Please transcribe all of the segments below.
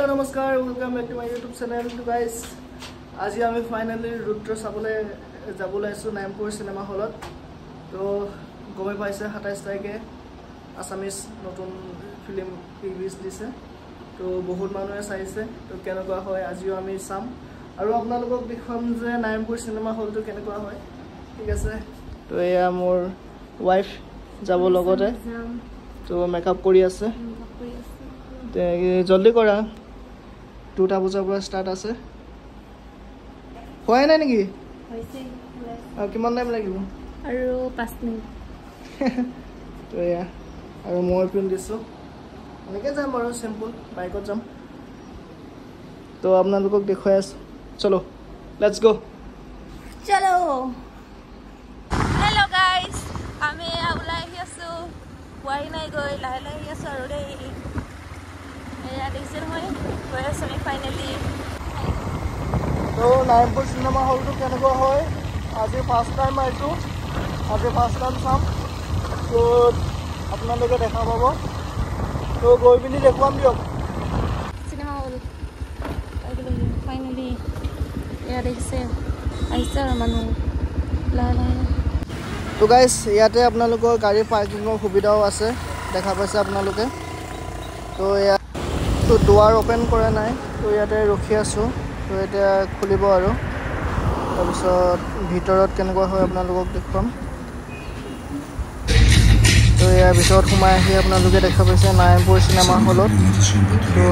Hello नमस्कार welcome back to my YouTube channel to guys आज आम फाइनली रुद्र चाबले जाबले नारायणपुर सिनेमा हॉलत तो गमे पाइसे 27 तारिखे आसामिज नतुन फिल्म रिलीज दिसे तो बहुत मानुहे चाइसे तो केनेकुवा হয় আজিও আমি চাম আৰু আপোনালোকক দেখুৱাম যে নাৰায়ণপুৰ সিনেমা হলটো কেনেকুৱা হয় ঠিক আছে তো এয়া মোৰ ওয়াইফ যাব লগতে তো মেকআপ কৰি আছে जल्दी करा 2टा बजार पर स्टार्ट আছে হয় নাই নেকি হৈছে আৰু কিমান টাইম লাগিব আৰু 5 মিনিট তো ইয়া আৰু মই পিন দিছো এনেকে যাম আৰু সিম্পল বাইকত যাম তো আপোনালোকক দেখুৱাই আছো চলো লেটস গো চলো হেল্ল গাইস আমি ওলাই আছো ওয়াই নাই গৈ লাহে লাহে আছো আৰু দেই या देखिए মই গৈ আছো ফাইনালি তো নাৰায়ণপুৰ সিনেমা হলটো কেনেকুৱা হয় আজি ফাৰ্স্ট টাইম আইছো আজি ফাৰ্স্ট টাইম চাম তো আপোনালোকে দেখা পাব তো গৈ পিনি দেখুৱাম দিয়ক সিনেমা হল ফাইনালি या देखिए আইছে মানুহ লাহে লাহে তো গাইস ইয়াতে আপোনালোকৰ গাড়ী পাৰ্কিঙৰ সুবিধাও আছে দেখা পাইছে আপোনালোকে তো তো দুৱাৰ ওপেন কৰা নাই তো ইয়াতে ৰখি আছো তো এটা খুলিব আৰু তাৰপিছত ভিতৰত কেনেকুৱা হয় আপোনালোকক দেখুৱাম তো ইয়াৰ ভিতৰত সোমাই আহি আপোনালোকে দেখা পাইছে নাৰায়ণপুৰ সিনেমা হলত তো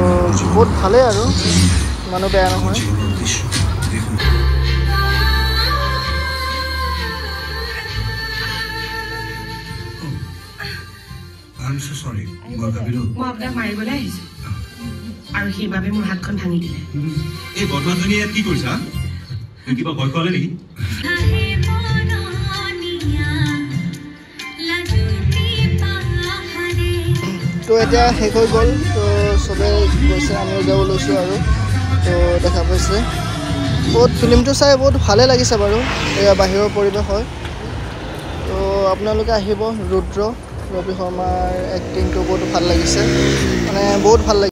বহুত ভালে আৰু ইমানো বেয়া নহয় I'm so sorry. মই আপোনাক মাৰিবলৈ আহিছো আৰু সেইবাবে মোৰ হাতখন ভাঙি দিলে এই বদমাজনীয়ে কি কৰিছা তুমি কিবা ভয় খোৱালে নেকি তো এতিয়া শেষ হৈ গ'ল তো চবে গৈছে আমিও যাব লৈছোঁ আৰু তো দেখা পাইছে বহুত ফিল্মটো চাই বহুত ভালে লাগিছে বাৰু এয়া বাহিৰৰ পৰিৱেশ হয় তো আপোনালোকে আহিব ৰুদ্ৰ ৰবি শৰ্মাৰ এক্টিংটো বহুত ভাল লাগিছে মানে বহুত ভাল লাগিছে